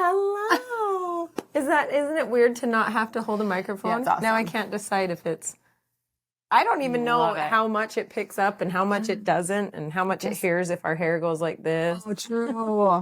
Hello. Isn't it weird to not have to hold a microphone? Yeah, it's awesome. Now I can't decide if it's... I don't even know how much it picks up and how much it doesn't and how much it hears if our hair goes like this. Oh, true.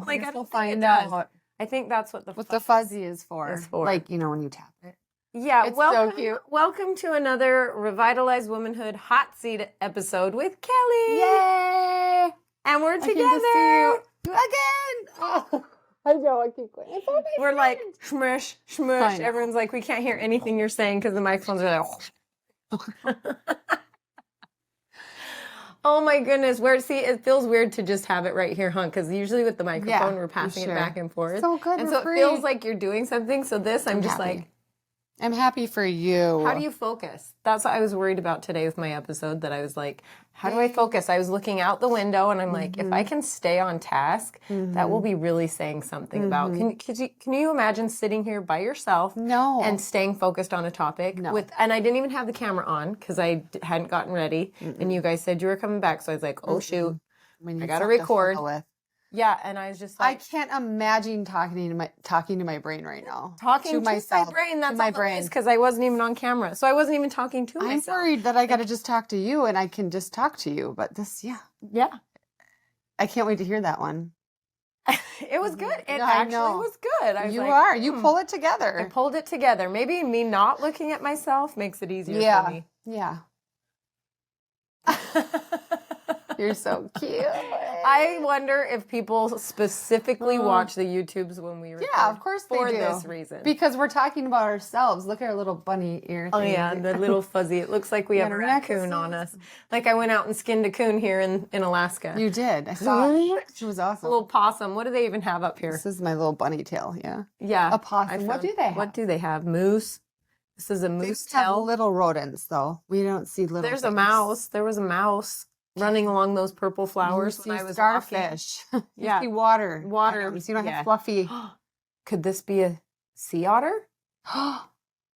Like, I we'll don't find think it does. out I think that's what the fuzzy is for. Like, when you tap it. Yeah, It's welcome, so cute. welcome to another Revitalized Womanhood Hot Seat episode with Kelly. Yay! And we're I can't together. see you again. Oh, I know. I keep going. It's all my We're like, friends. shmush, I shmush. know. Everyone's like, we can't hear anything you're saying because the microphones are like... Oh my goodness. It feels weird to just have it right here, huh? Because usually with the microphone, we're passing it back and forth. So good. And so it feels like you're doing something. So this, I'm just happy. like... I'm happy for you. How do you focus? That's what I was worried about today with my episode, that I was like, how do I focus? I was looking out the window and I'm like, if I can stay on task, that will be really saying something about. Can you imagine sitting here by yourself and staying focused on a topic? And I didn't even have the camera on because I hadn't gotten ready. And you guys said you were coming back. So I was like, oh shoot, I got to record. Yeah, and I was just like, I can't imagine talking to my brain right now. Talking to myself, my brain. That's my brain, because I wasn't even on camera, so I wasn't even talking to myself. I'm worried that I got to just talk to you, and I can just talk to you. But this, yeah, I can't wait to hear that one. It was good. It actually was good. You pull it together. I pulled it together. Maybe me not looking at myself makes it easier for me. Yeah. You're so cute. I wonder if people specifically watch the YouTubes when we record. Yeah, of course they do. For this reason. Because we're talking about ourselves. Look at our little bunny ear thing. Oh, yeah, the little fuzzy. It looks like we have a raccoon on us. Like I went out and skinned a coon here in Alaska. You did. I saw it. She was awesome. A little possum. What do they even have up here? This is my little bunny tail, yeah. Yeah. A possum. What do they have? What do they have? Moose. This is a moose tail. tail. Little rodents, though. We don't see little There's things. a mouse. There was a mouse running along those purple flowers when I was starfish. You see water. You see, you don't have fluffy. Could this be a sea otter? Oh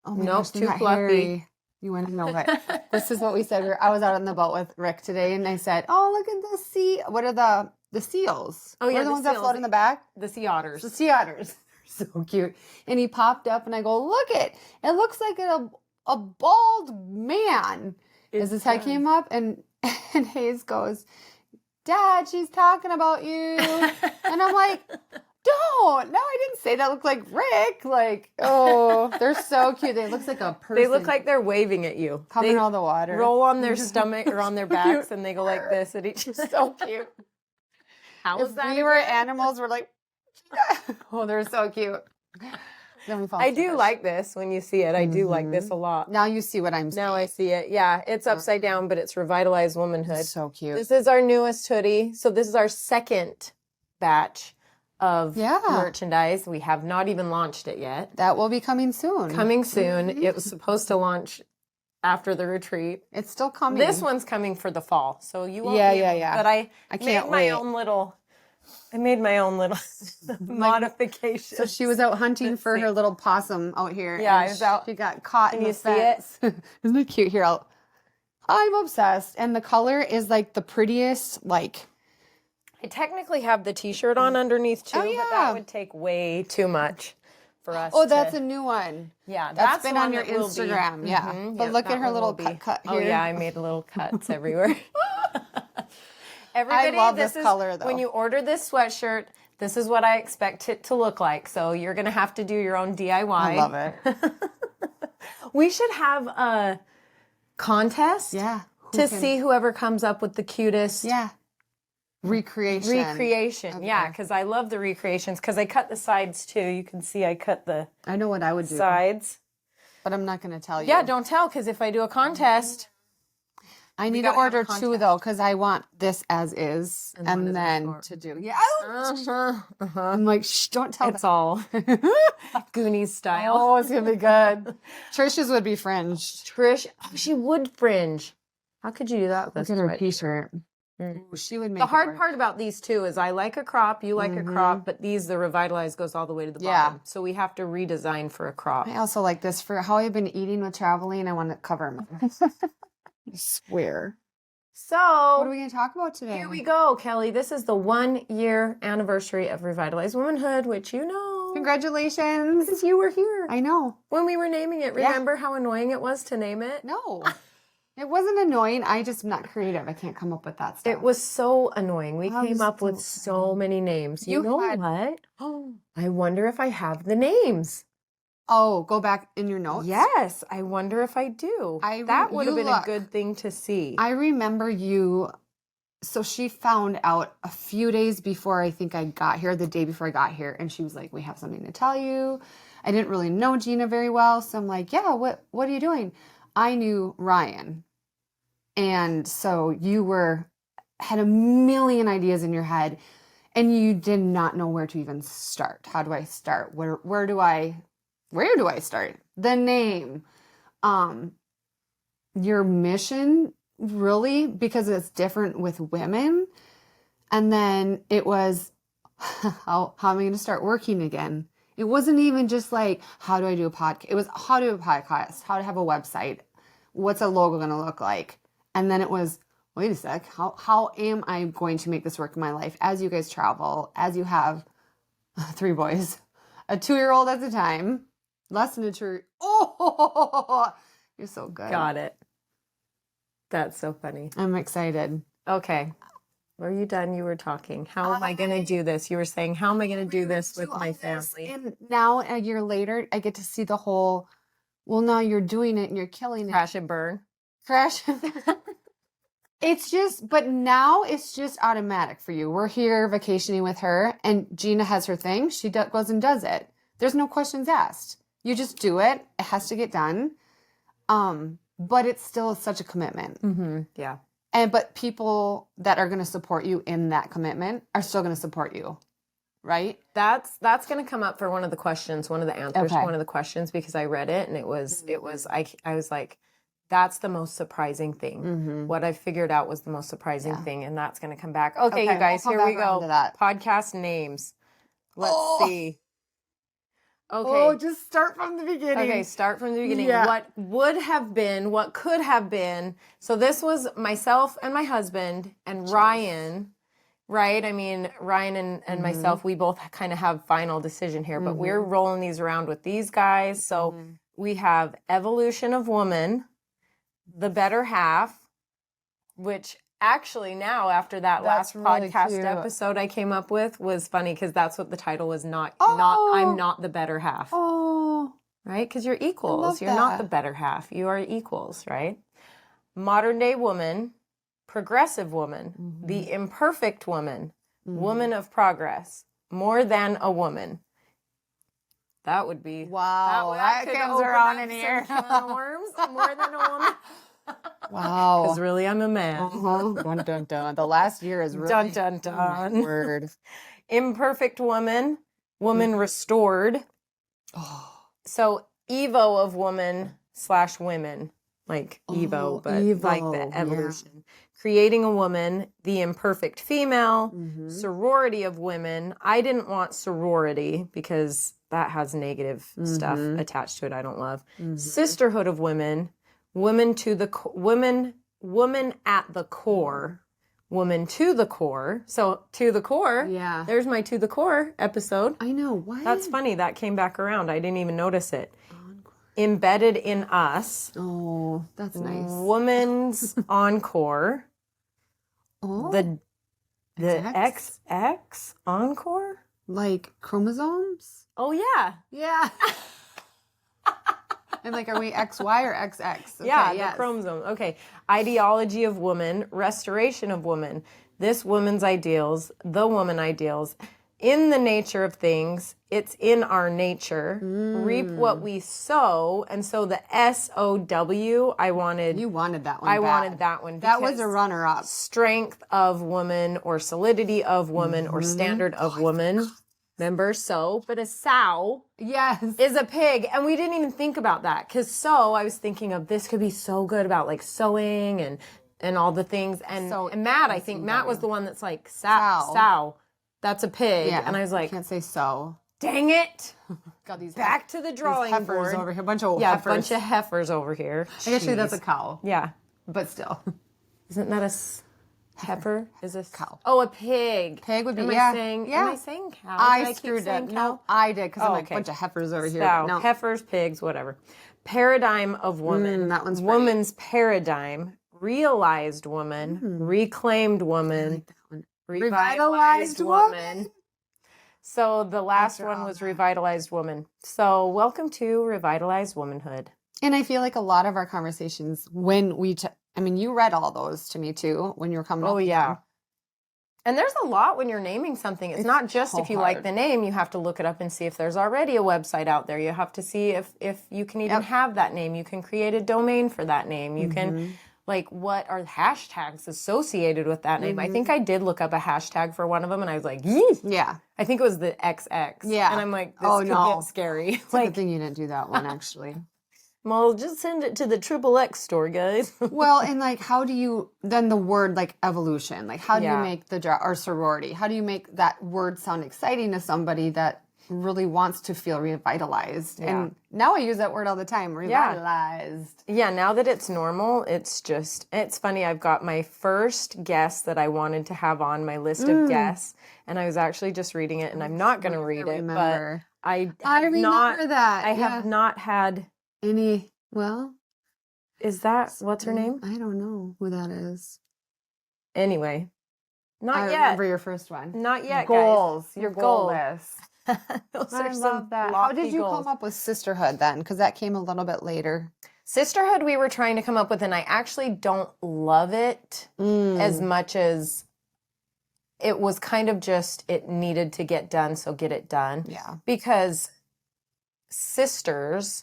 my nope, gosh, too fluffy. Hairy. You want to know what? This is what we said. I was out on the boat with Rick today, and I said, "Oh, look at the sea. What are the seals? Oh yeah, what are the ones that float in the back? The sea otters. The sea otters. So cute." And he popped up, and I go, "Look it! It looks like a bald man." As his head came up, and Hayes goes, "Dad, she's talking about you." And I'm like, "Don't. No, I didn't say that. Look like Rick." Like, oh, they're so cute. They look like a person. They look like they're waving at you. Coming out of the water. Roll on their stomach or on their backs, and they go like this at each other. So cute. How was that? If we were animals, we're like, oh, they're so cute. I do like this when you see it. I do like this a lot. Now you see what I'm saying. Now I see it. Yeah, it's upside down, but it's Revitalized Womanhood. It's so cute. This is our newest hoodie. So this is our second batch of merchandise. We have not even launched it yet. That will be coming soon. Coming soon. It was supposed to launch after the retreat. It's still coming. This one's coming for the fall. So you won't yeah. But I can't made my own little modification. So she was out hunting for her little possum out here. Yeah, I was out. She got caught in the fence. Isn't it cute? Here, I'm obsessed. And the color is like the prettiest, like... I technically have the t-shirt on underneath too, but that would take way too much for us. Oh, that's a new one. Yeah, that's been on your Instagram. Yeah. But look at her little cut here. Oh yeah, I made little cuts everywhere. Everybody, I love this color, though. When you order this sweatshirt, this is what I expect it to look like. So you're going to have to do your own DIY. I love it. We should have a contest to see whoever comes up with the cutest recreation. Okay. Yeah, because I love the recreations because I cut the sides too. You can see I cut the I know what I would do. Sides. But I'm not going to tell you. Yeah, don't tell because if I do a contest... I need to order 2 though, because I want this as is, and then to do. Yeah, I'm like, shh, don't tell. It's all Goonies style. Oh, it's gonna be good. Trish's would be fringed. She would fringe. How could you do that? Look at her t-shirt. She would make the hard part about these two is I like a crop, you like a crop, but the Revitalized goes all the way to the bottom. So we have to redesign for a crop. I also like this for how I've been eating with traveling. I want to cover them. I swear. So, what are we going to talk about today? Here we go, Kelly. This is the 1-year anniversary of Revitalized Womanhood, which you know. Congratulations. Because you were here. I know. When we were naming it, remember how annoying it was to name it? No. It wasn't annoying. I just am not creative. I can't come up with that stuff. It was so annoying. We I came was up with so many names. You know what? Oh, I wonder if I have the names. Oh, go back in your notes? Yes, I wonder if I do. That would have been a good thing to see. I remember you. So she found out a few days before I think I got here, the day before I got here, and she was like, we have something to tell you. I didn't really know Gina very well, so I'm like, yeah, what are you doing? I knew Ryan. And so you had a million ideas in your head, and you did not know where to even start. How do I start? Where do I start? The name, your mission, really, because it's different with women. And then it was, how am I going to start working again? It wasn't even just like, how do I do a podcast? It was how to do a podcast, how to have a website, what's a logo going to look like? And then it was, wait a sec, how am I going to make this work in my life as you guys travel, as you have 3 boys, a 2-year-old at the time, less than a 2. Oh, you're so good. Got it. That's so funny. I'm excited. Okay. Were you done? You were talking. How am I going to do this? You were saying, how am I going to do this with my family? And now, a year later, I get to see the whole, well, now you're doing it and you're killing it. Crash and burn. Crash. But now it's just automatic for you. We're here vacationing with her, and Gina has her thing. She goes and does it. There's no questions asked. You just do it. It has to get done. But it's still such a commitment. Mm-hmm. Yeah. But people that are going to support you in that commitment are still going to support you, right? That's going to come up for one of the questions, one of the answers to one of the questions, because I read it and I was like, that's the most surprising thing. Mm-hmm. What I figured out was the most surprising thing, and that's going to come back. Okay, you guys, here we go. Podcast names. Let's see. Okay. Oh, just start from the beginning. Okay, start from the beginning. Yeah. What would have been, what could have been. So this was myself and my husband and Ryan, right? I mean, Ryan and myself, we both kind of have final decision here, but we're rolling these around with these guys. So we have Evolution of Woman, The Better Half, which actually now after that last podcast episode I came up with was funny because that's what the title was, not I'm not the better half. Oh. Right? Because you're equals. You're not the better half. You are equals, right? Modern day woman, progressive woman, the imperfect woman, woman of progress, more than a woman. That would be that comes around in here. Worms, more than a woman. Wow. Because really, I'm a man. Dun, dun, dun. The last year is really... Dun, dun, dun. Oh, word. Imperfect woman, woman restored. Oh. So Evo of woman / women, like Evo, but like the evolution. Yeah. Creating a woman, the imperfect female, sorority of women. I didn't want sorority because that has negative stuff attached to it I don't love. Sisterhood of women. Woman to the woman at the core, woman to the core. So to the core, there's my to the core episode. I know. What? That's funny. That came back around. I didn't even notice it. Embedded in us. Oh, that's nice. Woman's encore. Oh, the XX encore, like chromosomes. Oh yeah, yeah. And like, are we XY or XX? Okay, the chromosome. Okay. Ideology of woman, restoration of woman, this woman's ideals, the woman ideals, in the nature of things, it's in our nature, reap what we sow. And so the SOW, I wanted... You wanted that one. I wanted that one. That was a runner-up. Strength of woman, or solidity of woman, or standard of woman. Remember, but a sow is a pig. And we didn't even think about that. Because I was thinking of this could be so good about like sewing and all the things. And Matt, I think Matt was the one that's like, sow. That's a pig. Yeah. And I was like, can't say so. Dang it. Got these back to the drawing board. Over here. A bunch of heifers. A bunch of heifers over here. Actually, that's a cow. Yeah. But still. Isn't that a Heifer is a cow. Oh, a pig. Pig would be, Am yeah. I saying, yeah. Am I saying cow? I Did keep screwed saying it. cow? No, I did because I'm like, okay. bunch of heifers over here. So, No. heifers, pigs, whatever. Paradigm of woman. that one's Woman's paradigm. Realized woman. Reclaimed I woman. like that one. Revitalized woman. So the last one was Revitalized Woman. So welcome to Revitalized Womanhood. And I feel like a lot of our conversations when we, I mean, you read all those to me too when you were coming up. Oh, yeah. And there's a lot when you're naming something. It's not just so if you hard. like the name, you have to look it up and see if there's already a website out there. You have to see if you can even have that name. You can create a domain for that name. You can, like, what are hashtags associated with that name? I think I did look up a hashtag for one of them, and I was like, yee! Yeah. I think it was the XX. Yeah. And I'm like, this could get scary. It's a good thing you didn't do that one, actually. Well, just send it to the XXX store, guys. Well, and like, how do you, then the word like evolution, like how do you Yeah. make or sorority, how do you make that word sound exciting to somebody that really wants to feel revitalized? Yeah. And now I use that word all the time, revitalized. Yeah, now that it's normal, it's funny. I've got my first guest that I wanted to have on my list of guests, and I was actually just reading it, and I'm not going to read it, remember. but I remember that. I have not had any, is that, what's her name? I don't know who that is. Anyway, I not yet. remember your first one. Not yet, Goals. guys. Your goal list. Those I are some love that. How did lofty you goals. come up with sisterhood then? Because that came a little bit later. Sisterhood we were trying to come up with, and I actually don't love it as much as it was kind of just it needed to get done, so get it done. Yeah. Because sisters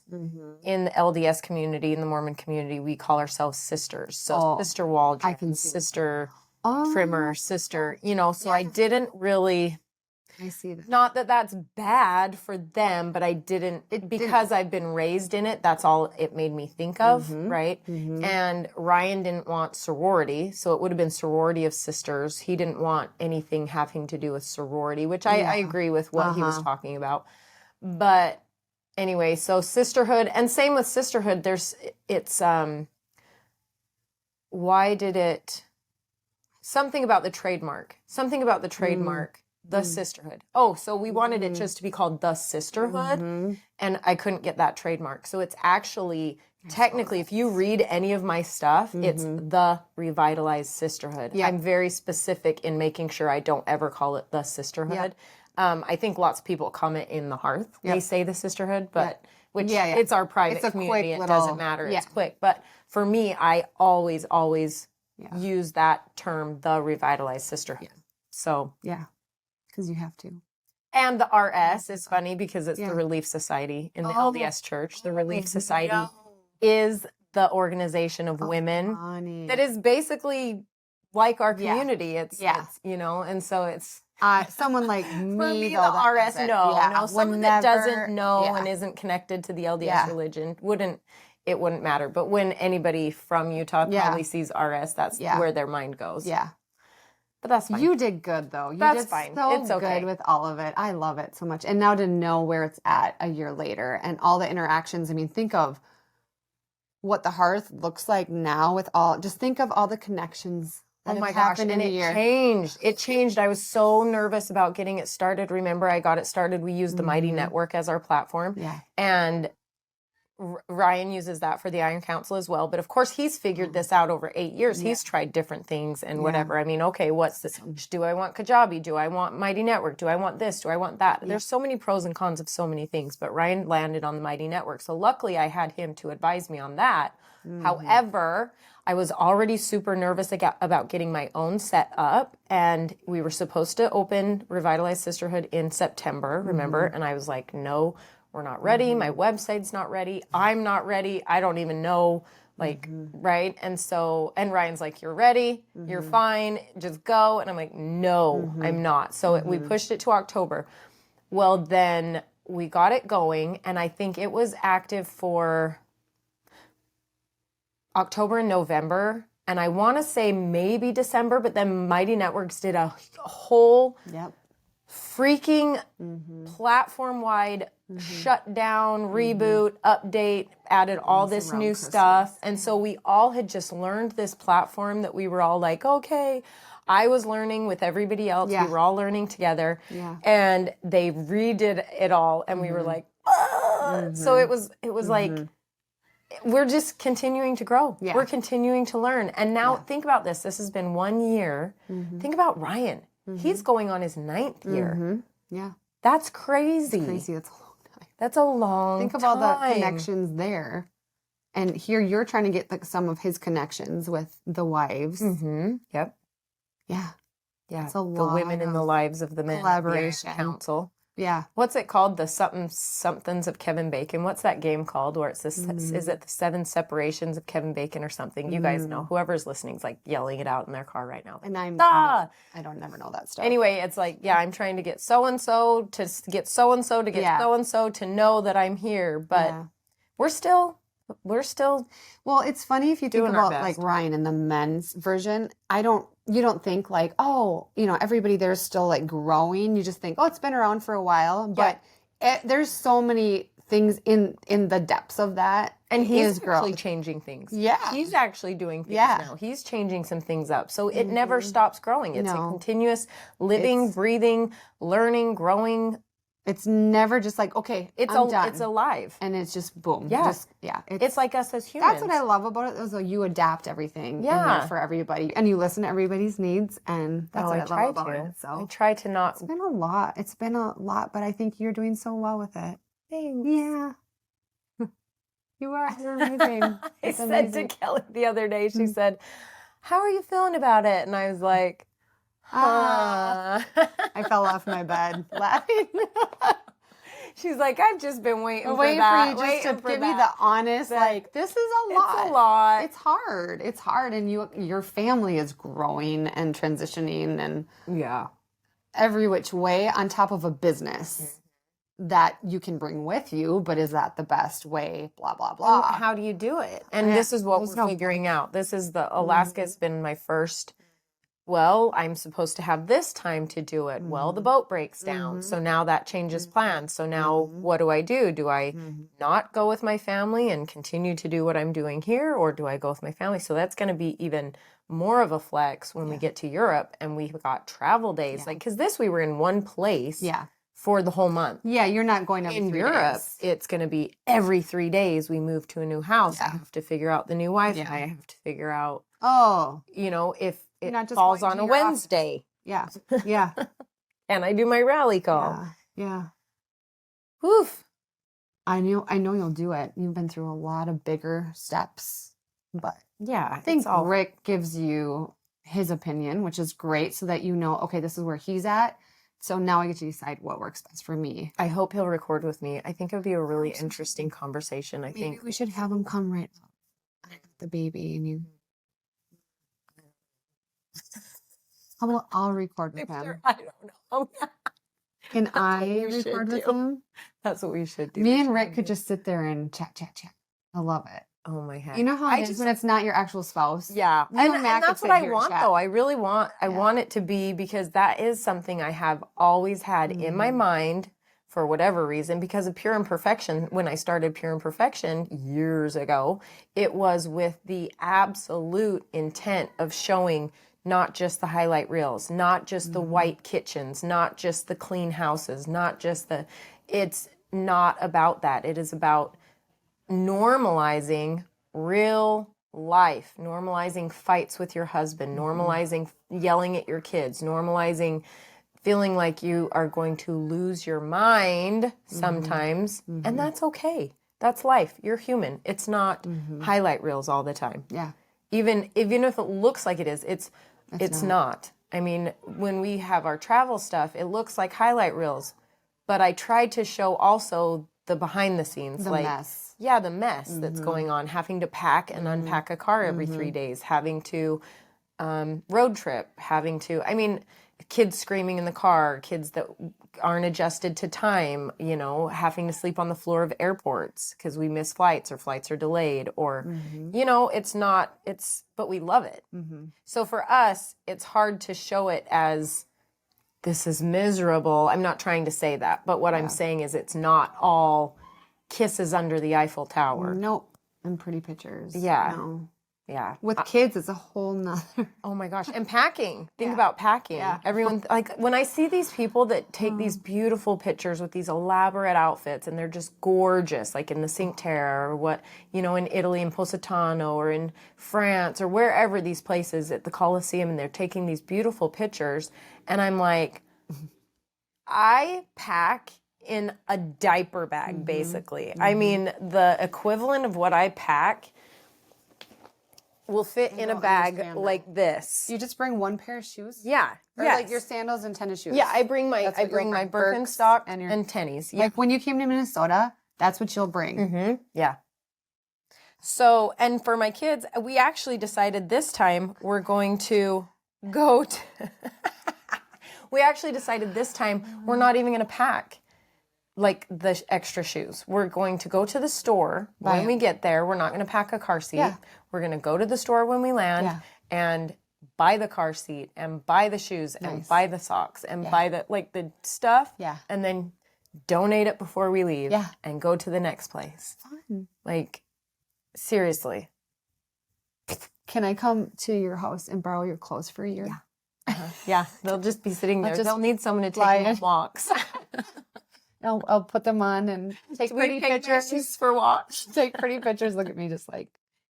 in the LDS community, in the Mormon community, we call ourselves sisters. So Sister Waldron, Sister Trimmer, Sister, so I didn't really... I see that. Not that that's bad for them, but I didn't, because I've been raised in it, that's all it made me think of, right? And Ryan didn't want sorority, so it would have been sorority of sisters. He didn't want anything having to do with sorority, which I agree with what he was talking about. But anyway, so sisterhood, and same with sisterhood, why did it, something about the trademark, the sisterhood. Oh, so we wanted it just to be called the sisterhood, and I couldn't get that trademark. So it's actually, technically, if you read any of my stuff, it's the Revitalized Sisterhood. Yeah. I'm very specific in making sure I don't ever call it the sisterhood. I think lots of people comment in the Hearth. They say the sisterhood, but it's our private community. It doesn't matter. It's quick. But for me, I always use that term, the Revitalized Sisterhood. So yeah, because you have to. And the RS is funny because it's the Relief Society in the LDS Church. The Relief Society is the organization of women that is basically like our community. It's and so it's someone like me. For me, though, the RS, no, someone that doesn't know and isn't connected to the LDS religion wouldn't matter. But when anybody from Utah probably sees RS, that's where their mind goes. Yeah. But that's fine. You did good, though. You That's did fine. so It's okay. good with all of it. I love it so much. And now to know where it's at a year later and all the interactions. I mean, think of what the Hearth looks like now with just think of all the connections that have happened in a year. It changed. I was so nervous about getting it started. Remember, I got it started. We used the Mighty Network as our platform. Yeah. And Ryan uses that for the Iron Council as well. But of course, he's figured this out over 8 years. He's tried different things and whatever. I mean, okay, what's this? Do I want Kajabi? Do I want Mighty Network? Do I want this? Do I want that? There's so many pros and cons of so many things. But Ryan landed on the Mighty Network. So luckily, I had him to advise me on that. However, I was already super nervous about getting my own set up. And we were supposed to open Revitalized Sisterhood in September, remember? And I was like, no, we're not ready. My website's not ready. I'm not ready. I don't even know, right? And so, and Ryan's like, you're ready. You're fine. Just go. And I'm like, no, I'm not. So we pushed it to October. Well, then we got it going. And I think it was active for October and November. And I want to say maybe December, but then Mighty Networks did a whole freaking platform-wide shut down, reboot, update, added all this around new Christmas. stuff. And so we all had just learned this platform that we were all like, okay, I was learning with everybody else. Yeah. We were all learning together. Yeah. And they redid it all. And we were like, ah! So it was like, we're just continuing to grow. Yeah. We're continuing to learn. And now think about this. This has been 1 year. Think about Ryan. He's going on his 9th year. Yeah. That's crazy. Crazy. That's a long time. That's a long Think of time. all the connections there. And here you're trying to get some of his connections with the wives. Yep. Yeah. Yeah. It's a The lot women in the of lives of the men. collaboration. Yeah, council. Yeah. What's it called? The somethings of Kevin Bacon. What's that game called where it's this, is it the 7 separations of Kevin Bacon or something? You guys know. Whoever's listening is like yelling it out in their car right now. And Ah! I don't never know that stuff. Anyway, it's like, yeah, I'm trying to get so-and-so to get so-and-so to get so-and-so to know that I'm here. But we're still, well, it's funny if you think doing our about like best. Ryan and the men's version. You don't think like, oh, everybody there's still like growing. You just think, oh, it's been around for a while. But there's so many things in the depths of that. and he's is actually growth. changing things. Yeah. He's actually doing things Yeah. now. He's changing some things up. So it never stops growing. It's a No. continuous living, It's- breathing, learning, growing. It's never just like, okay, It's I'm done. it's alive. And it's just boom. Yeah. It's It's like us as humans. that's what I love about it. Is that you adapt everything. Yeah. For everybody, and you listen to everybody's needs, and that's what I try love about to. it. I So try to not. it's been a lot. It's been a lot, but I think you're doing so well with it. Thanks. Yeah. You are. You're amazing. I It's said amazing. to Kelly the other day, she said, "How are you feeling about it?" And I was like, I fell off my bed laughing. She's like, "I've just been waiting for Waiting that. for you just to waiting for give me the that." honest, like, this is a lot. It's a lot. It's hard. It's hard. And your family is growing and transitioning and Yeah. every which way on top of a business that you can bring with you, but is that the best way? Blah, blah, blah. How do you do it? And Yeah, this is what there's we're no- figuring out. This is Alaska's been my first. Well, I'm supposed to have this time to do it. Well, the boat breaks down. So now that changes plans. So now what do? Do I not go with my family and continue to do what I'm doing here? Or do I go with my family? So that's going to be even more of a flex when we get to Europe and we've got travel days. Like, because we were in one place for the whole month. Yeah, you're not going every In 3 Europe, days. it's going to be every 3 days we move to a new house. I have to figure out the new Wi-Fi. Yeah. I have to figure out, Oh, if You're it not just falls going on to a your office. Wednesday yeah. Yeah. and I do my rally call. Yeah. Woof. I know you'll do it. You've been through a lot of bigger steps, but Yeah, I think it's all Rick gives you his opinion, which is great, so that you know, okay, this is where he's at. So now I get to decide what works best for me. I hope he'll record with me. I think it would be a really interesting conversation. I Maybe think we should have him come right up. I got the baby, and you. How about I'll record with him? I don't know. Can I you should record with do. him? That's what we should do. Me and Rick could just sit there and chat. I love it. Oh my heck. You know how it is when it's not your actual spouse? Yeah, You and Matt could that's sit what I here and want chat. though. I really want. I want it to be, because that is something I have always had in my mind for whatever reason. Because of Pure Imperfection, when I started Pure Imperfection years ago, it was with the absolute intent of showing not just the highlight reels, not just the white kitchens, not just the clean houses, not just the. It's not about that. It is about normalizing real life, normalizing fights with your husband, normalizing yelling at your kids, normalizing feeling like you are going to lose your mind sometimes, and that's okay. That's life. You're human. It's not highlight reels all the time. Yeah. Even if it looks like it is, it's not. I mean, when we have our travel stuff, it looks like highlight reels, but I tried to show also the behind the scenes, The like mess. yeah, the mess that's going on, having to pack and unpack a car every 3 days, having to road trip, I mean, kids screaming in the car, kids that aren't adjusted to time, having to sleep on the floor of airports because we miss flights or flights are delayed, or, but we love it. So for us, it's hard to show it as this is miserable. I'm not trying to say that, but what I'm saying is it's not all kisses under the Eiffel Tower. Nope. And pretty pictures. Yeah. No. Yeah. With kids, it's a whole nother. Oh my gosh. And packing. Think about packing. Yeah. Everyone, like when I see these people that take these beautiful pictures with these elaborate outfits and they're just gorgeous, like in the Cinque Terre or what, you know, in Italy, in Positano or in France or wherever these places at the Colosseum, and they're taking these beautiful pictures. And I'm like, I pack in a diaper bag, basically. I mean, the equivalent of what I pack will fit in a bag like this. You just bring one pair of shoes? Yeah. Or like your sandals and tennis shoes? Yeah, I bring my Birkenstock and tennies. Yeah. Like when you came to Minnesota, that's what you'll bring. Mm-hmm. Yeah. So, and for my kids, we actually decided this time we're going to go to... we actually decided this time we're not even going to pack like the extra shoes. We're going to go to the store when we get there. We're not going to pack a car seat. We're going to go to the store when we land and buy the car seat and buy the shoes and buy the socks and buy the like the stuff and then donate it before we leave and go to the next place. Fun. Like seriously. Can I come to your house and borrow your clothes for a year? Yeah, they'll just be sitting there. They'll need someone to take them walks. I'll put them on and take pretty pictures for walks. Take pretty pictures. Look at me just like,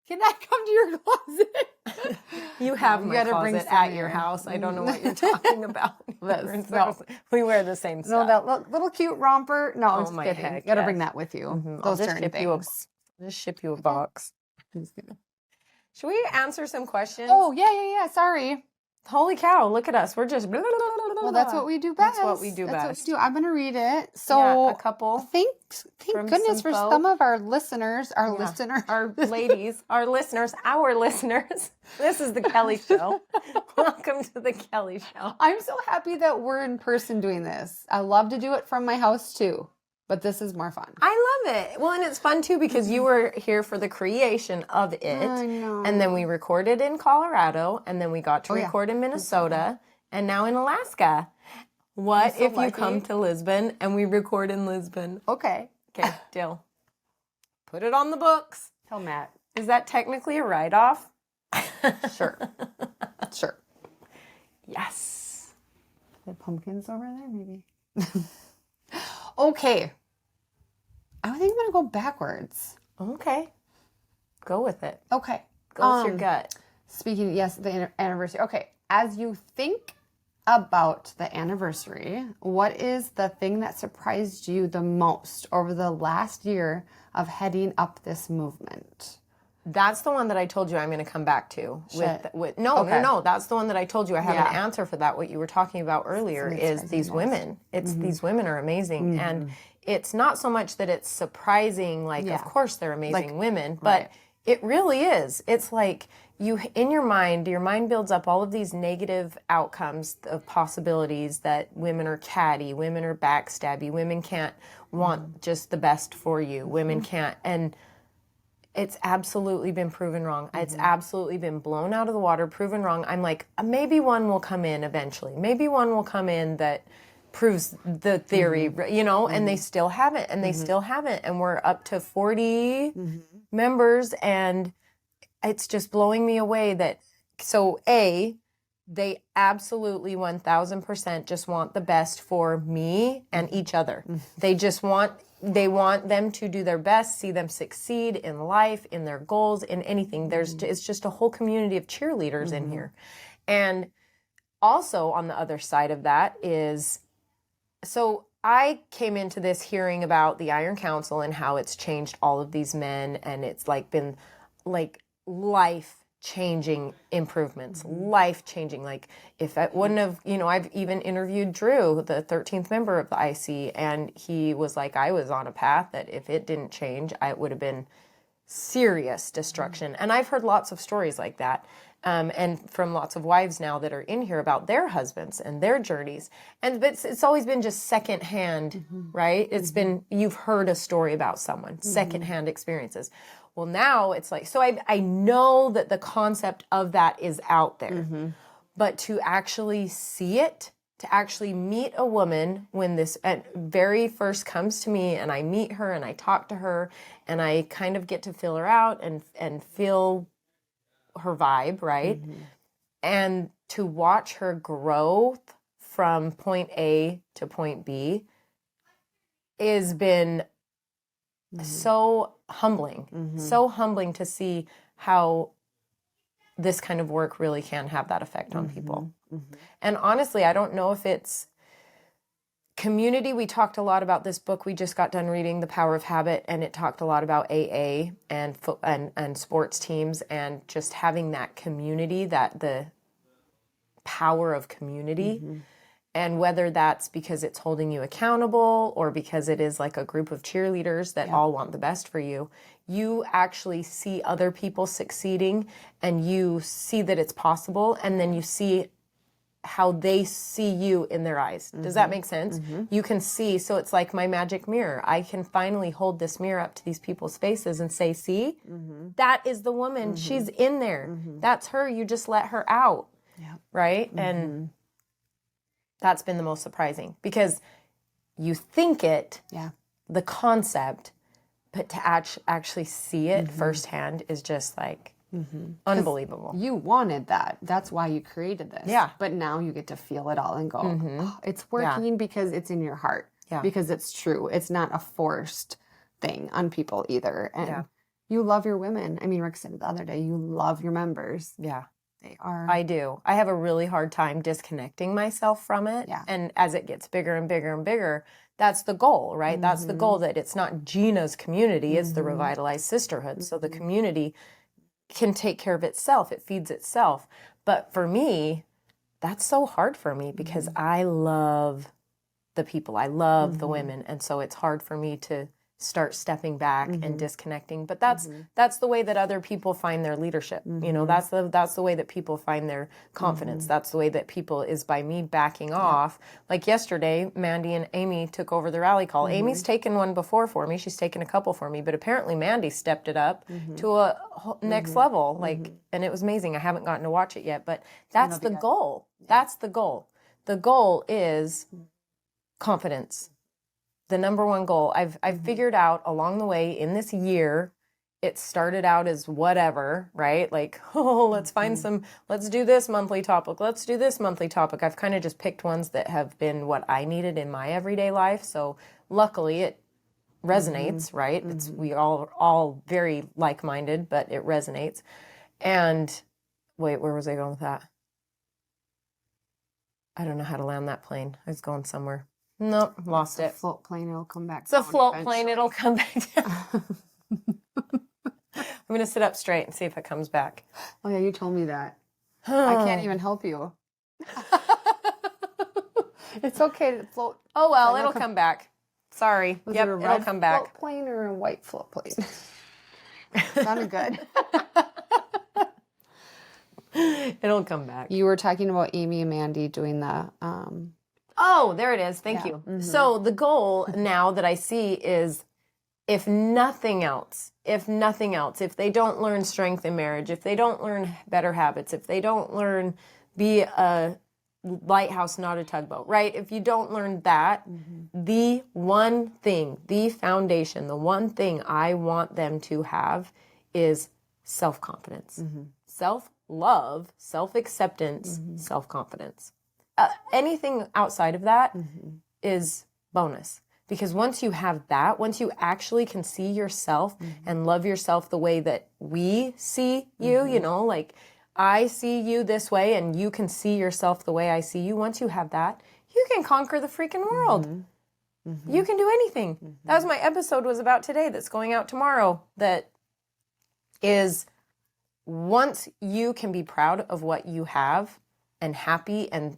can I come to your closet? You have my closet at your house. I don't know what you're talking about. We wear the same stuff. No, that little cute romper. No, I'm just kidding. Heck, You got to bring that with you. Mm-hmm. Those certain things. Just ship you a box. Should we answer some questions? Oh, yeah. Sorry. Holy cow, look at us. We're just... blah, blah, blah, blah, blah. Well, that's what we do best. That's what we do best. I'm going to read it. So, a couple. Thank goodness for some of our listeners, our ladies, our listeners. This is the Kelly Show. Welcome to the Kelly Show. I'm so happy that we're in person doing this. I love to do it from my house too, but this is more fun. I love it. Well, and it's fun too because you were here for the creation of it. I know. And then we recorded in Colorado, and then we got to record in Minnesota, and now in Alaska. What if you come to Lisbon and we record in Lisbon? Okay, deal. Put it on the books. Tell Matt. Is that technically a write-off? Sure. Yes. The pumpkins over there, maybe. Okay. I think I'm going to go backwards. Okay. Go with it. Okay. Go with your gut. Speaking, the anniversary. Okay. As you think about the anniversary, what is the thing that surprised you the most over the last year of heading up this movement? That's the one that I told you I'm going to come back to. No. That's the one that I told you I have an answer for that. What you were talking about earlier is these women. These women are amazing. And it's not so much that it's surprising, like, of course they're amazing women, but it really is. It's like in your mind builds up all of these negative outcomes of possibilities that women are catty, women are backstabby, women can't want just the best for you, women can't, and it's absolutely been proven wrong. It's absolutely been blown out of the water, proven wrong. I'm like, maybe one will come in eventually. Maybe one will come in that proves the theory, and they still haven't, and they still haven't. And we're up to 40 members, and it's just blowing me away that, they absolutely 1000% just want the best for me and each other. They want them to do their best, see them succeed in life, in their goals, in anything. It's just a whole community of cheerleaders in here. And also on the other side of that is, so I came into this hearing about the Iron Council and how it's changed all of these men, and it's like been like life-changing improvements, life-changing. Like if I wouldn't have, I've even interviewed Drew, the 13th member of the IC, and he was like, I was on a path that if it didn't change, it would have been serious destruction. And I've heard lots of stories like that. And from lots of wives now that are in here about their husbands and their journeys. But it's always been just secondhand, right? It's been, you've heard a story about someone, secondhand experiences. Well, now it's like, so I know that the concept of that is out there, but to actually see it, to actually meet a woman when this very first comes to me, and I meet her and I talk to her and I kind of get to feel her out and feel her vibe, right? And to watch her growth from point A to point B has been so humbling, so humbling to see how this kind of work really can have that effect on people. And honestly, I don't know if it's community. We talked a lot about this book. We just got done reading The Power of Habit, and it talked a lot about AA and sports teams and just having that community, that the power of community. And whether that's because it's holding you accountable or because it is like a group of cheerleaders that all want the best for you, you actually see other people succeeding and you see that it's possible, and then you see how they see you in their eyes. Does that make sense? You can see, so it's like my magic mirror. I can finally hold this mirror up to these people's faces and say, see, that is the woman. She's in there. That's her. You just let her out. Right? And that's been the most surprising, because you think it, the concept, but to actually see it firsthand is just like unbelievable. You wanted that. That's why you created this. Yeah. But now you get to feel it all and go, oh, it's working because it's in your heart. Because it's true. It's not a forced thing on people either. And you love your women. I mean, Rick said it the other day, you love your members. They are. I do. I have a really hard time disconnecting myself from it. And as it gets bigger and bigger and bigger, that's the goal, right? That's the goal, that it's not Gina's community, it's the Revitalized Sisterhood. So the community can take care of itself. It feeds itself. But for me, that's so hard for me because I love the people. I love the women. And so it's hard for me to start stepping back and disconnecting. But that's the way that other people find their leadership. You know, that's the way that people find their confidence. That's the way that people is by me backing off. Like yesterday, Mandy and Amy took over the rally call. Amy's taken one before for me. She's taken a couple for me, but apparently Mandy stepped it up to a next level. Like, and it was amazing. I haven't gotten to watch it yet, but that's the goal. That's the goal. The goal is confidence. The number one goal I've figured out along the way in this year. It started out as whatever, right? Like, oh, let's find let's do this monthly topic. Let's do this monthly topic. I've kind of just picked ones that have been what I needed in my everyday life. So luckily it resonates, right? It's, we all very like-minded, but it resonates. And wait, where was I going with that? I don't know how to land that plane. I was going somewhere. Nope, lost it. Float plane, it'll come back. It's a float plane, it'll come back down. I'm going to sit up straight and see if it comes back. Oh yeah, you told me that. I can't even help you. It's okay to float. Oh well, it'll come back. Sorry. Was yep, it a it'll red come back. float plane or a white float plane? Sounded good. It'll come back. You were talking about Amy and Mandy doing the Oh, there it is. Thank you. So the goal now that I see is, if nothing else, if they don't learn strength in marriage, if they don't learn better habits, if they don't learn be a lighthouse, not a tugboat, right? If you don't learn that, the one thing, the foundation, the one thing I want them to have is self-confidence, self-love, self-acceptance, self-confidence. Anything outside of that is bonus. Because once you have that, once you actually can see yourself and love yourself the way that we see you, you know, like I see you this way and you can see yourself the way I see you. Once you have that, you can conquer the freaking world. You can do anything. That was my episode was about today that's going out tomorrow. That is, once you can be proud of what you have and happy and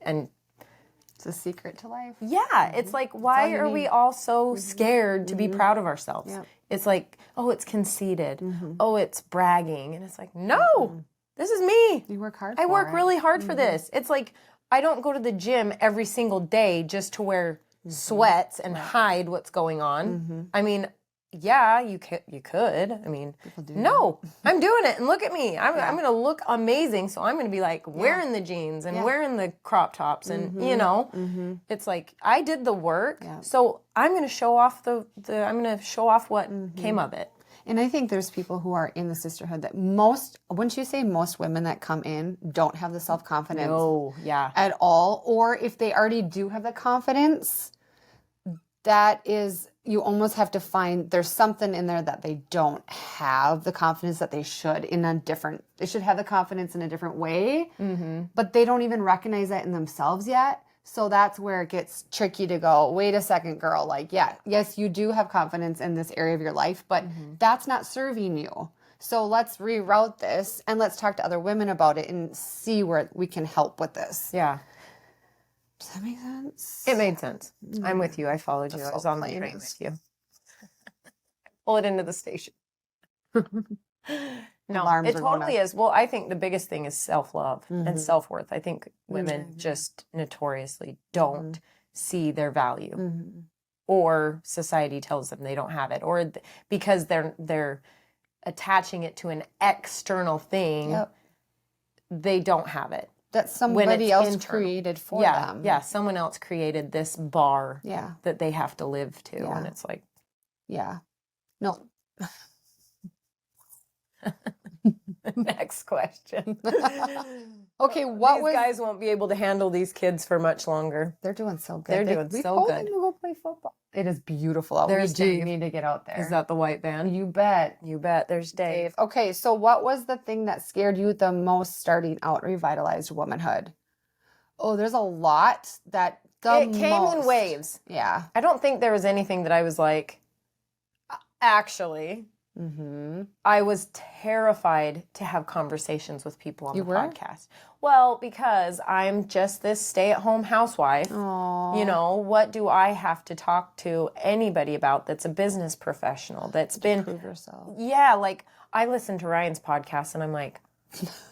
it's a secret to life. Yeah, it's like, why are we all so scared to be proud of ourselves? It's like, oh, it's conceited. Oh, it's bragging. And it's like, no, this is me. You work hard I work really hard for this. It's like, I don't go to the gym every single day just to wear sweats and hide what's going on. I mean, yeah, you could. I mean, no, I'm doing it, and look at me. I'm going to look amazing, so I'm going to be like wearing the jeans and wearing the crop tops, and you know, it's like I did the work, so I'm going to show off I'm going to show off what came of it. And I think there's people who are in the sisterhood that wouldn't you say most women that come in don't have the self-confidence at all? Or if they already do have the confidence, that is, you almost have to find, there's something in there that they don't have the confidence that they should they should have the confidence in a different way, but they don't even recognize that in themselves yet. So that's where it gets tricky to go, wait a second, girl. Like, yes, you do have confidence in this area of your life, but that's not serving you. So let's reroute this and let's talk to other women about it and see where we can help with this. Yeah. Does that make sense? It made sense. I'm with you. I followed you. I was on the train with you. Pull it into the station. No, it totally is. Well, I think the biggest thing is self-love and self-worth. I think women just notoriously don't see their value, or society tells them they don't have it, or because they're attaching it to an external thing, they don't have it. That somebody else created for them. Yeah, someone else created this bar that they have to live to, and it's like, no. Next question. Okay, these guys won't be able to handle these kids for much longer. They're doing so good. They're doing so good. We told them to go play football. It is beautiful out. We do need to get out there. Is that the white van? You bet. You bet. There's Dave. Okay, so what was the thing that scared you the most starting out Revitalized Womanhood? Oh, there's a lot that it came in waves. Yeah. I don't think there was anything that I was like, actually. I was terrified to have conversations with people on the podcast. Well, because I'm just this stay-at-home housewife. Aww. You know, what do I have to talk to anybody about that's a business professional that's been prove yourself? Yeah, like I listen to Ryan's podcast and I'm like,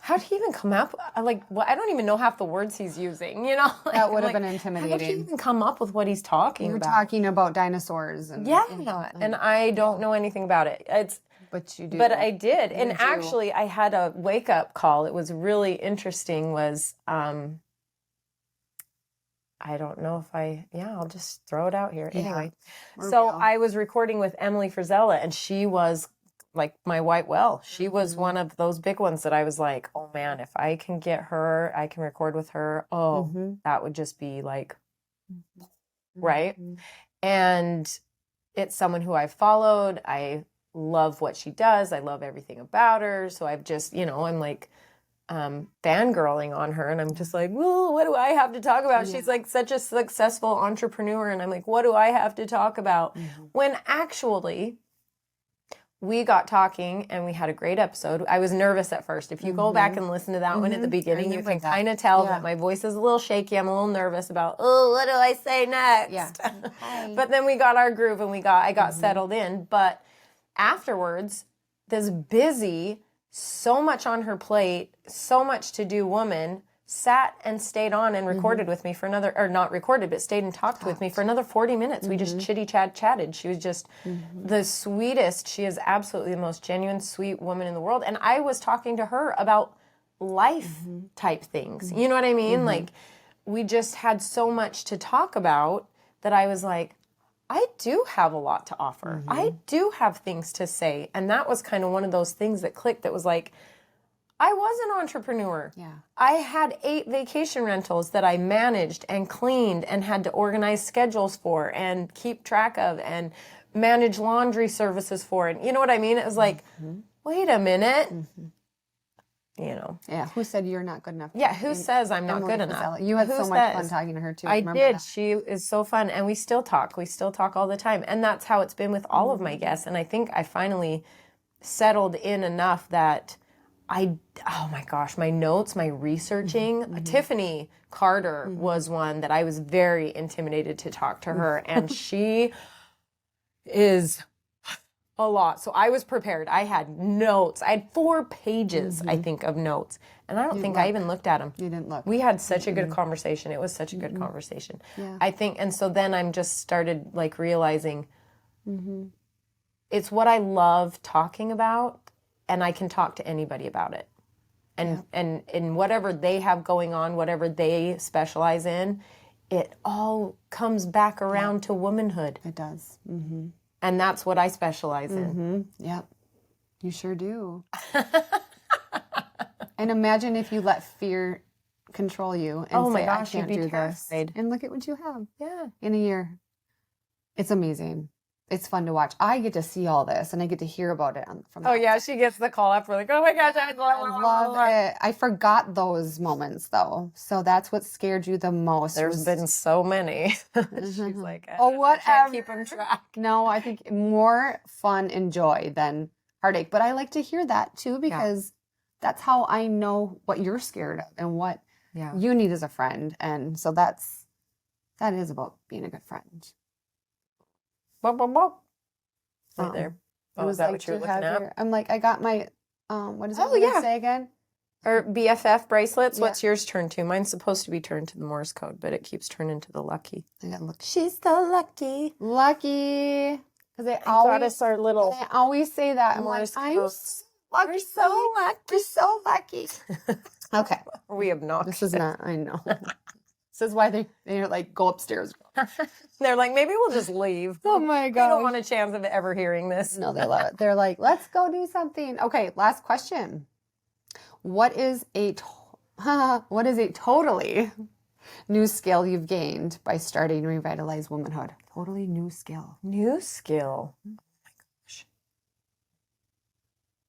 how did he even come up? Like, well, I don't even know half the words he's using, you know? Like, that would have been intimidating. How did he even come up with what he's talking about? You're talking about dinosaurs. And I don't know anything about it. But you do. But I did. Actually, I had a wake-up call. It was really interesting was, I don't know if I'll just throw it out here. Anyway, so I was recording with Emily Frizella, and she was like my white whale. She was one of those big ones that I was like, oh man, if I can get her, I can record with her. Oh, that would just be like, right? And it's someone who I've followed. I love what she does. I love everything about her. So I've just, I'm like fangirling on her, and I'm just like, well, what do I have to talk about? She's like such a successful entrepreneur, and I'm like, what do I have to talk about? When actually we got talking and we had a great episode. I was nervous at first. If you go back and listen to that one at the beginning, you can kind of tell that my voice is a little shaky. I'm a little nervous about, what do I say next? Yeah. But then we got our groove and I got settled in. But afterwards, this busy, so much on her plate, so much to do woman sat and stayed on and recorded with me for another, or not recorded, but stayed and talked with me for another 40 minutes. We just chatted. She was just the sweetest. She is absolutely the most genuine, sweet woman in the world. And I was talking to her about life type things. You know what I mean? Like, we just had so much to talk about that I was like, I do have a lot to offer. I do have things to say. And that was kind of one of those things that clicked, that was like, I was an entrepreneur. Yeah. I had 8 vacation rentals that I managed and cleaned and had to organize schedules for and keep track of and manage laundry services for. And you know what I mean? It was like, wait a minute. Yeah. Who said you're not good enough? Yeah. Who says I'm not good enough? You had so much fun talking to her too. I did. She is so fun. And we still talk. We still talk all the time. And that's how it's been with all of my guests. And I think I finally settled in enough that oh my gosh, my notes, my researching. Tiffany Carter was one that I was very intimidated to talk to her. And she is a lot. So I was prepared. I had notes. I had 4 pages, I think, of notes. And I don't think I even looked at them. You didn't look. We had such a good conversation. It was such a good conversation. Yeah. I think, and so then I'm just started like realizing it's what I love talking about, and I can talk to anybody about it. And whatever they have going on, whatever they specialize in, it all comes back around to womanhood. It does. Mm-hmm. And that's what I specialize in. Yep. You sure do. And imagine if you let fear control you and say, I can't do this. And look at what you have in a year. It's amazing. It's fun to watch. I get to see all this, and I get to hear about it from. Oh yeah, she gets the call after like, oh my gosh, I love it. I forgot those moments though, so that's what scared you the most. There's been so many. She's like, whatever. I can't keep them track. No, I think more fun and joy than heartache. But I like to hear that too, because that's how I know what you're scared of and what you need as a friend, and so that is about being a good friend. Right there. Oh, is that what you're looking at? I'm like, I got my, what does it say again? Or BFF bracelets. Yeah. What's yours turned to? Mine's supposed to be turned to the Morse code, but it keeps turning to the lucky. I gotta look. She's the lucky. Lucky. Because they always say that. I'm Morse like, codes. You're so lucky. You're so lucky. Okay. Are we obnoxious? This is not, I know. This is why they're like, go upstairs. They're like, maybe we'll just leave. Oh my God. We don't want a chance of ever hearing this. No, they love it. They're like, let's go do something. Okay, last question. What is a totally new skill you've gained by starting Revitalized Womanhood? Totally new skill. New skill. Oh my gosh.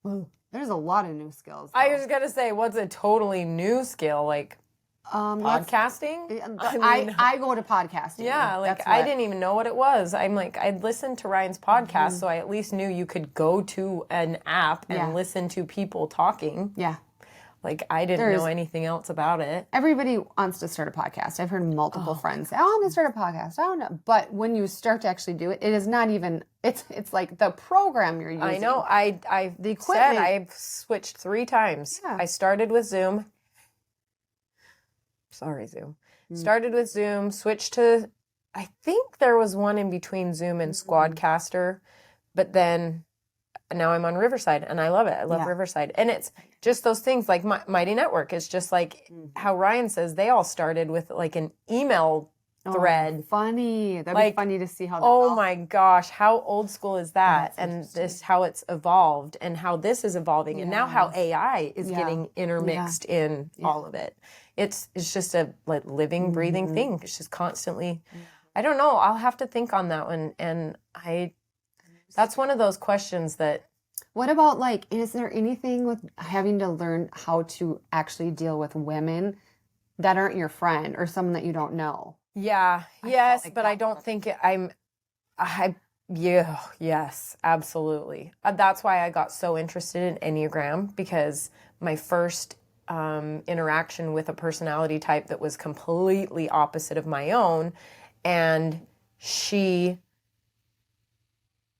Ooh, there's a lot of new skills, though. I was going to say, what's a totally new skill? Like, podcasting? I go to podcasting. Yeah, like I didn't even know what it was. I'm like, I'd listened to Ryan's podcast, so I at least knew you could go to an app and listen to people talking. Yeah. Like I didn't know anything else about it. Everybody wants to start a podcast. I've heard multiple friends say, I want to start a podcast. I don't know. But when you start to actually do it, it is not even, it's like the program you're using. I know. The equipment. I've switched 3 times. Yeah. I started with Zoom. Sorry, Zoom. Started with Zoom, switched to, I think there was one in between Zoom and Squadcaster, but then now I'm on Riverside, and I love it. I love Riverside. And it's just those things like Mighty Network. It's just like how Ryan says they all started with like an email thread. Funny. That'd be funny to see how that Oh my gosh, how old school is that? And this, how it's evolved and how this is evolving. And now how AI is getting intermixed in all of it. It's just a like living, breathing thing. It's just constantly, I don't know. I'll have to think on that one. And that's one of those questions that. What about like, is there anything with having to learn how to actually deal with women that aren't your friend or someone that you don't know? Yeah. Yes. But I don't think yes, absolutely. That's why I got so interested in Enneagram, because my first interaction with a personality type that was completely opposite of my own, and she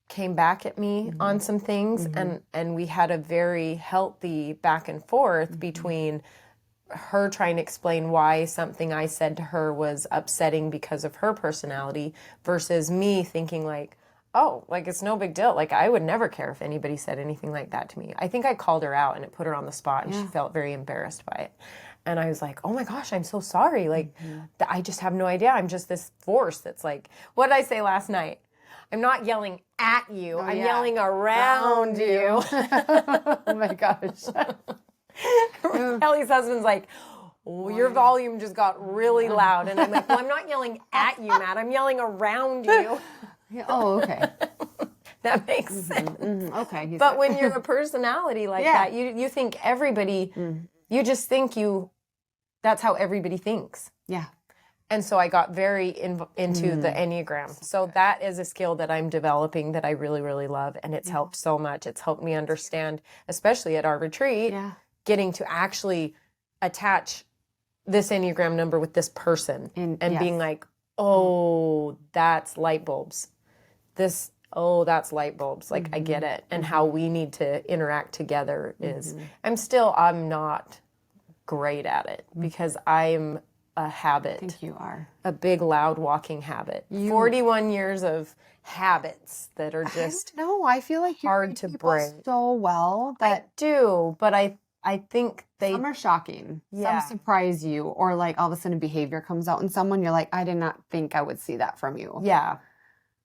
came back at me on some things, and we had a very healthy back and forth between her trying to explain why something I said to her was upsetting because of her personality versus me thinking like, oh, like it's no big deal. Like I would never care if anybody said anything like that to me. I think I called her out and it put her on the spot, and she felt very embarrassed by it. And I was like, oh my gosh, I'm so sorry. Like I just have no idea. I'm just this force that's like, what did I say last night? I'm not yelling at you. I'm yelling around you. Oh my gosh. Kelly's husband's like, oh, your volume just got really loud. And I'm like, well, I'm not yelling at you, Matt. I'm yelling around you. Oh, okay. That makes sense. Okay. But when you're a personality like that, you think everybody, you just think that's how everybody thinks. Yeah. And so I got very into the Enneagram. So that is a skill that I'm developing that I really, really love. And it's helped so much. It's helped me understand, especially at our retreat, getting to actually attach this Enneagram number with this person and being like, oh, that's light bulbs. That's light bulbs. Like, I get it. And how we need to interact together is, I'm not great at it because I'm a habit. I think you are. A big, loud walking habit. 41 years of habits that are just No, I feel like you hard read to people break. so well I that do, but I think some are shocking. Yeah. Some surprise you, or like all of a sudden behavior comes out in someone. You're like, I did not think I would see that from you. yeah.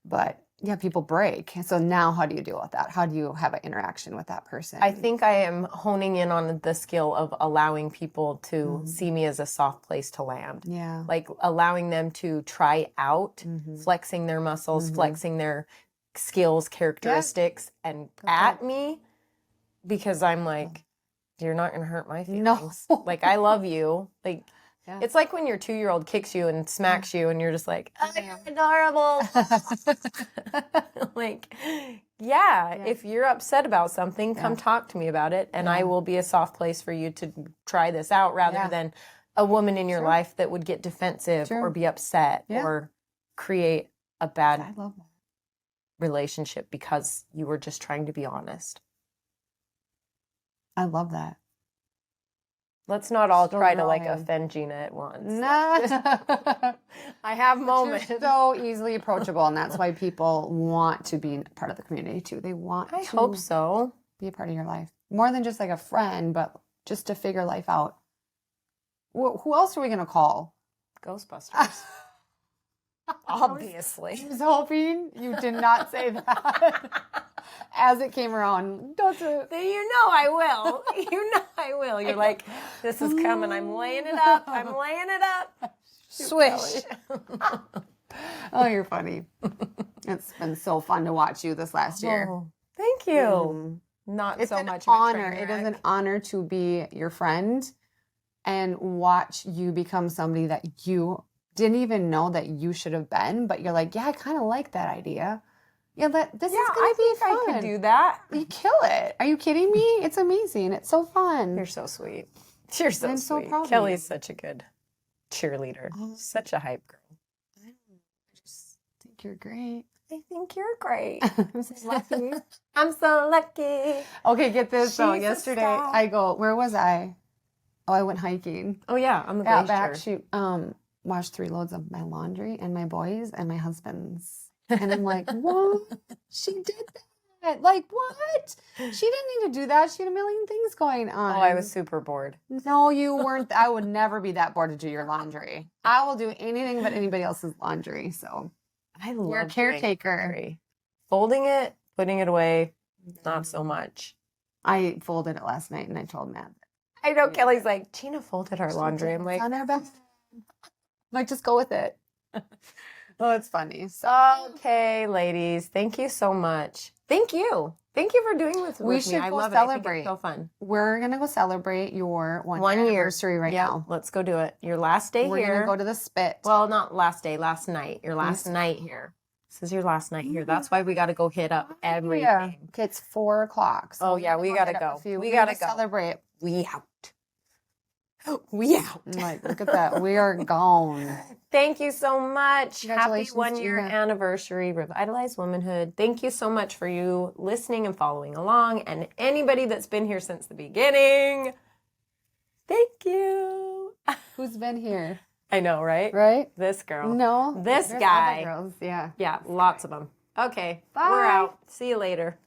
But yeah, people break. So now how do you deal with that? How do you have an interaction with that person? I think I am honing in on the skill of allowing people to see me as a soft place to land. Yeah. Like allowing them to try out, flexing their muscles, flexing their skills, characteristics, and at me, because I'm like, you're not going to hurt my feelings. No. Like, I love you. Like, it's like when your 2-year-old kicks you and smacks you and you're just like, oh, you're adorable. Like, if you're upset about something, come talk to me about it. And I will be a soft place for you to try this out rather than a woman in your life that would get defensive or be upset or create a bad relationship because you were just trying to be honest. I love that. Let's not all try to like offend Gina at once. No. I have moments. You're so easily approachable, and that's why people want to be part of the community too. They want I hope so. Be a part of your life. More than just like a friend, but just to figure life out. Who else are we going to call? Ghostbusters. Obviously. I was hoping you did not say that as it came around. Don't do it. You know I will. You know I will. You're like, this is coming. I'm laying it up. I'm laying it up. Swish. Oh, you're funny. It's been so fun to watch you this last year. Oh, thank you. Not It's so an much honor. of a It train is wreck. an honor to be your friend and watch you become somebody that you didn't even know that you should have been, but you're like, yeah, I kind of like that idea. Yeah, this is going to be fun. I could do that. You kill it. Are you kidding me? It's amazing. It's so fun. You're so sweet. You're so I'm sweet. so proud of Kelly's you. such a good cheerleader. Such a hype girl. I just think you're great. I think you're great. I'm so lucky. I'm so lucky. Okay, get this. So She's a yesterday star. I go, where was I? Oh, I went hiking. Oh yeah, on the Got glacier. back, she washed 3 loads of my laundry and my boys and my husband's. And I'm like, what? She did that. Like, what? She didn't need to do that. She had a million things going on. Oh, I was super bored. No, you weren't. I would never be that bored to do your laundry. I will do anything but anybody else's laundry. So I love you're a doing caretaker. laundry. Folding it, putting it away, not so much. I folded it last night and I told Matt. I know Kelly's like, Gina folded our laundry. I'm like, It's on our bed. Like, just go with it. Oh, it's funny. So, okay, ladies, thank you so much. Thank you. Thank you for doing this with me. We should I go love it. I think celebrate. it's so fun. we're going to go celebrate your 1 1 year year anniversary right Yeah, now. let's go do it. Your last day We're here. going to go to the Spit. Well, not last day, last night. Your last night here. This is your last night here. That's why we got to go hit up everything. Yeah. Okay, it's 4 o'clock. So Oh, yeah, we got to go. We got to go. Celebrate. We out. We out. I'm like, look at that. We are gone. Thank you so much. Happy Congratulations, 1 year Gina. anniversary, Revitalized Womanhood. Thank you so much for you listening and following along. And anybody that's been here since the beginning, thank you. Who's been here? I know, right? Right? This girl. No. This there's guy. other girls. Yeah. Yeah, lots of them. Okay, Bye. we're out. See you later.